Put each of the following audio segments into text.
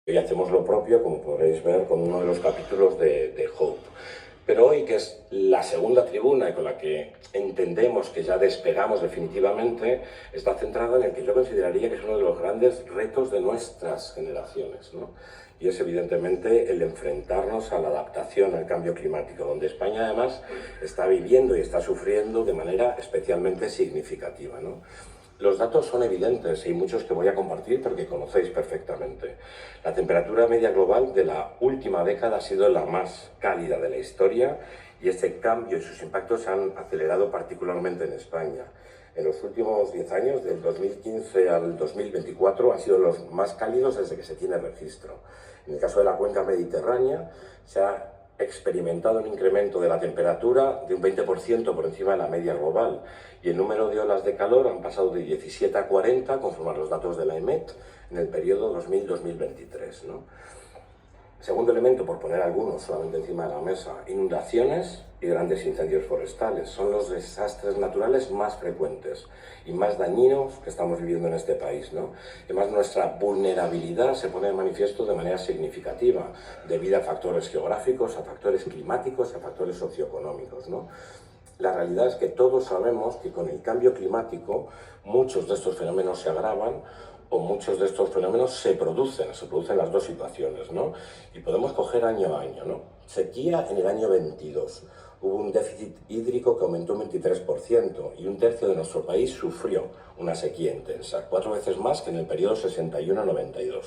Y hacemos lo propio, como podréis ver, con uno de los capítulos de Hope. Pero hoy, que es la segunda tribuna y con la que entendemos que ya despegamos definitivamente, está centrada en el que yo consideraría que es uno de los grandes retos de nuestras generaciones, ¿no? Y es evidentemente el enfrentarnos a la adaptación al cambio climático, donde España además está viviendo y está sufriendo de manera especialmente significativa, ¿no? Los datos son evidentes y muchos que voy a compartir pero que conocéis perfectamente. La temperatura media global de la última década ha sido la más cálida de la historia y este cambio y sus impactos se han acelerado particularmente en España. En los últimos 10 años, del 2015 al 2024, han sido los más cálidos desde que se tiene registro. En el caso de la cuenca mediterránea, se ha experimentado un incremento de la temperatura de un 20% por encima de la media global y el número de olas de calor han pasado de 17 a 40, conforme a los datos de la EMET, en el periodo 2000-2023, ¿no? Segundo elemento, por poner algunos solamente encima de la mesa, inundaciones y grandes incendios forestales. Son los desastres naturales más frecuentes y más dañinos que estamos viviendo en este país, ¿no? Además, nuestra vulnerabilidad se pone de manifiesto de manera significativa, debido a factores geográficos, a factores climáticos, a factores socioeconómicos, ¿no? La realidad es que todos sabemos que con el cambio climático muchos de estos fenómenos se agravan o muchos de estos fenómenos se producen las dos situaciones, ¿no? Y podemos coger año a año, ¿no? Sequía en el año 22. Hubo un déficit hídrico que aumentó un 23% y un tercio de nuestro país sufrió una sequía intensa, 4 veces más que en el periodo 61-92.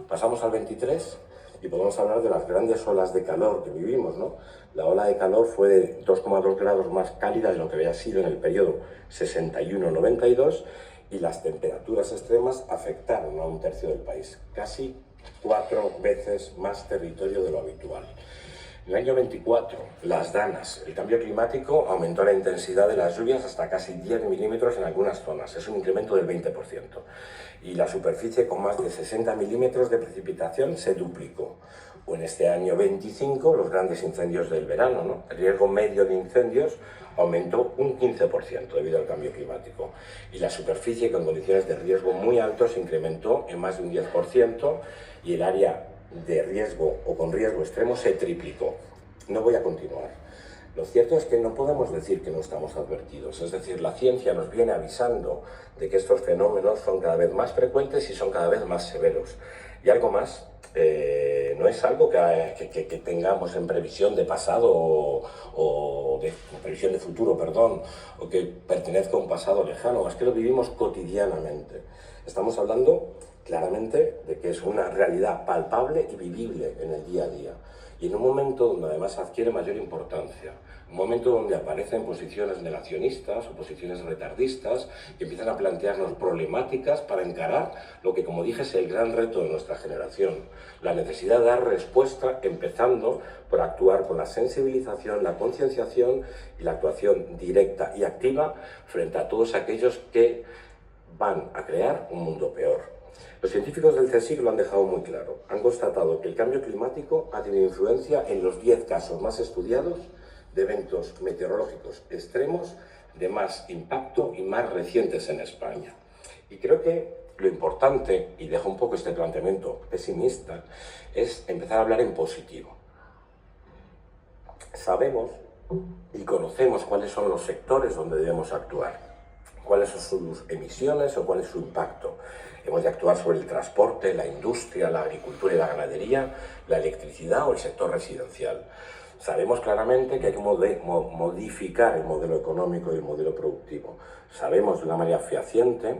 Pasamos al 23 y podemos hablar de las grandes olas de calor que vivimos, ¿no? La ola de calor fue de 2,2 grados más cálida de lo que había sido en el periodo 61-92 y las temperaturas extremas afectaron a un tercio del país, casi 4 veces más territorio de lo habitual. En el año 24, las danas, el cambio climático aumentó la intensidad de las lluvias hasta casi 10 milímetros en algunas zonas, es un incremento del 20%. Y la superficie con más de 60 milímetros de precipitación se duplicó. O en este año 25, los grandes incendios del verano, ¿no? El riesgo medio de incendios aumentó un 15% debido al cambio climático. Y la superficie con condiciones de riesgo muy altos se incrementó en más de un 10% y el área de riesgo o con riesgo extremo se triplicó. No voy a continuar. Lo cierto es que no podemos decir que no estamos advertidos, es decir, la ciencia nos viene avisando de que estos fenómenos son cada vez más frecuentes y son cada vez más severos. Y algo más, no es algo que tengamos en previsión de pasado o de previsión de futuro, perdón, o que pertenezca a un pasado lejano, es que lo vivimos cotidianamente. Estamos hablando claramente de que es una realidad palpable y vivible en el día a día. Y en un momento donde además adquiere mayor importancia, un momento donde aparecen posiciones negacionistas o posiciones retardistas que empiezan a plantearnos problemáticas para encarar lo que, como dije, es el gran reto de nuestra generación. La necesidad de dar respuesta empezando por actuar con la sensibilización, la concienciación y la actuación directa y activa frente a todos aquellos que van a crear un mundo peor. Los científicos del CSIC lo han dejado muy claro. Han constatado que el cambio climático ha tenido influencia en los 10 casos más estudiados de eventos meteorológicos extremos de más impacto y más recientes en España. Y creo que lo importante, y dejo un poco este planteamiento pesimista, es empezar a hablar en positivo. Sabemos y conocemos cuáles son los sectores donde debemos actuar, cuáles son sus emisiones o cuál es su impacto. Hemos de actuar sobre el transporte, la industria, la agricultura y la ganadería, la electricidad o el sector residencial. Sabemos claramente que hay que modificar el modelo económico y el modelo productivo. Sabemos de una manera fehaciente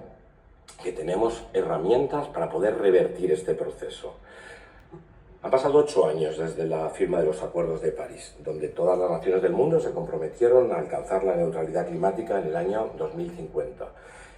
que tenemos herramientas para poder revertir este proceso. Han pasado 8 años desde la firma de los Acuerdos de París, donde todas las naciones del mundo se comprometieron a alcanzar la neutralidad climática en el año 2050.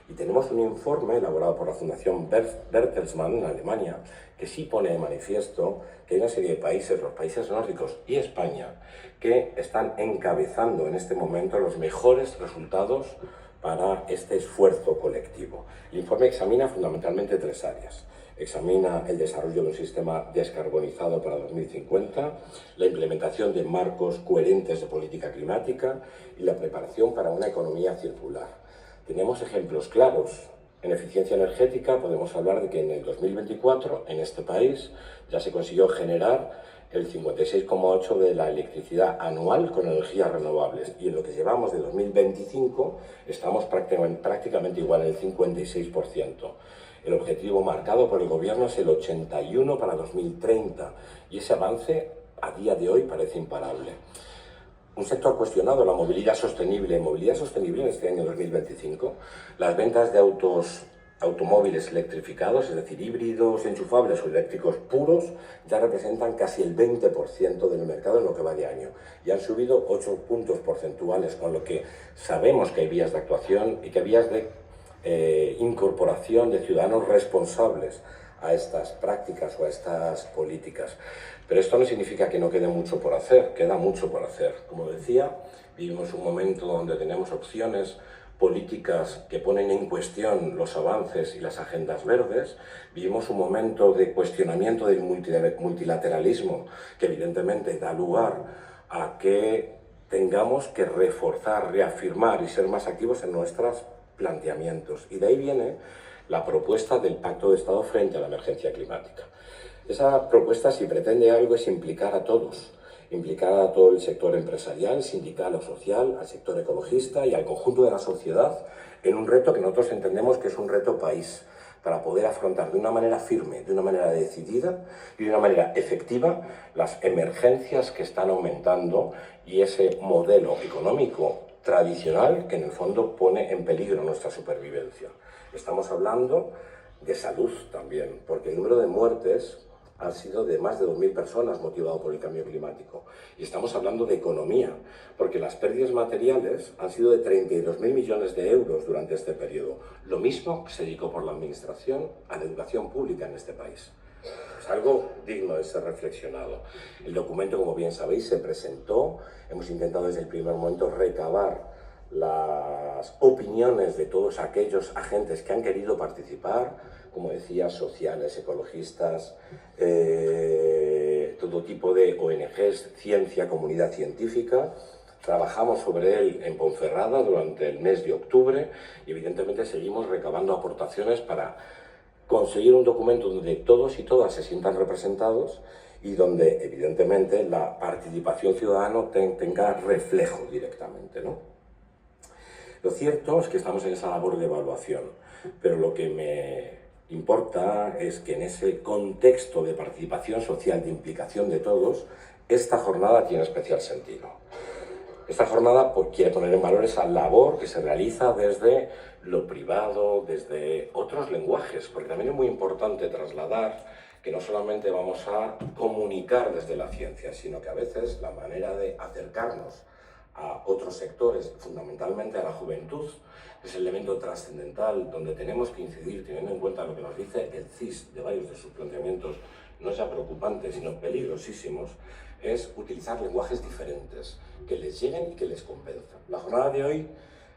Y tenemos un informe elaborado por la Fundación Bertelsmann en Alemania que sí pone de manifiesto que hay una serie de países, los países nórdicos y España, que están encabezando en este momento los mejores resultados para este esfuerzo colectivo. El informe examina fundamentalmente 3 áreas. Examina el desarrollo de un sistema descarbonizado para 2050, la implementación de marcos coherentes de política climática y la preparación para una economía circular. Tenemos ejemplos claros En eficiencia energética podemos hablar de que en el 2024 en este país ya se consiguió generar el 56,8% de la electricidad anual con energías renovables, y en lo que llevamos de 2025 estamos prácticamente igual, en el 56%. El objetivo marcado por el gobierno es el 81% para 2030, y ese avance a día de hoy parece imparable. Un sector cuestionado, la movilidad sostenible. Movilidad sostenible en este año 2025. Las ventas de automóviles electrificados, es decir, híbridos, enchufables o eléctricos puros, ya representan casi el 20% del mercado en lo que va de año. Y han subido 8 puntos porcentuales, con lo que sabemos que hay vías de actuación y que hay vías de incorporación de ciudadanos responsables a estas prácticas o a estas políticas. Pero esto no significa que no quede mucho por hacer, queda mucho por hacer. Como decía, vivimos un momento donde tenemos opciones políticas que ponen en cuestión los avances y las agendas verdes. Vivimos un momento de cuestionamiento del multilateralismo que evidentemente da lugar a que tengamos que reforzar, reafirmar y ser más activos en nuestros planteamientos. Y de ahí viene la propuesta del Pacto de Estado frente a la emergencia climática. Esa propuesta, si pretende algo, es implicar a todos, implicar a todo el sector empresarial, sindical o social, al sector ecologista y al conjunto de la sociedad en un reto que nosotros entendemos que es un reto país, para poder afrontar de una manera firme, de una manera decidida y de una manera efectiva las emergencias que están aumentando y ese modelo económico tradicional que en el fondo pone en peligro nuestra supervivencia. Estamos hablando de salud también, porque el número de muertes ha sido de más de 2.000 personas motivado por el cambio climático. Y estamos hablando de economía, porque las pérdidas materiales han sido de 32.000 millones de euros durante este periodo. Lo mismo se dedicó por la Administración a la educación pública en este país. Es algo digno de ser reflexionado. El documento, como bien sabéis, se presentó. Hemos intentado desde el primer momento recabar las opiniones de todos aquellos agentes que han querido participar, como decía, sociales, ecologistas, todo tipo de ONGs, ciencia, comunidad científica. Trabajamos sobre él en Ponferrada durante el mes de octubre y evidentemente seguimos recabando aportaciones para conseguir un documento donde todos y todas se sientan representados y donde evidentemente la participación ciudadana tenga reflejo directamente, ¿no? Lo cierto es que estamos en esa labor de evaluación, pero lo que me importa es que en ese contexto de participación social, de implicación de todos, esta jornada tiene especial sentido. Esta jornada quiere poner en valor esa labor que se realiza desde lo privado, desde otros lenguajes, porque también es muy importante trasladar que no solamente vamos a comunicar desde la ciencia, sino que a veces la manera de acercarnos a otros sectores, fundamentalmente a la juventud, es el elemento trascendental donde tenemos que incidir, teniendo en cuenta lo que nos dice el CIS de varios de sus planteamientos, no ya preocupantes, sino peligrosísimos, es utilizar lenguajes diferentes, que les lleguen y que les convenzan. La jornada de hoy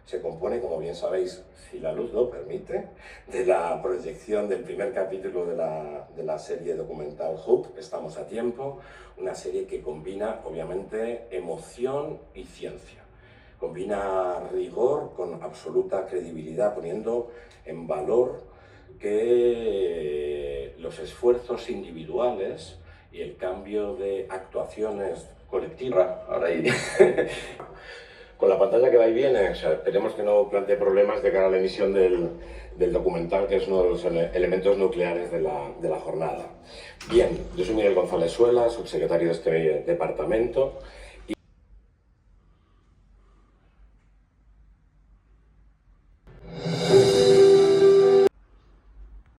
se compone, como bien sabéis, si la luz lo permite, de la proyección del primer capítulo de la serie documental Hope, Estamos a tiempo, una serie que combina, obviamente, emoción y ciencia. Combina rigor con absoluta credibilidad, poniendo en valor que los esfuerzos individuales y el cambio de actuaciones colectivas, ahora y con la pantalla que va y viene, o sea, esperemos que no plantee problemas de cara a la emisión del documental, que es uno de los elementos nucleares de la jornada. Bien, yo soy Miguel González Suela, subsecretario de este departamento,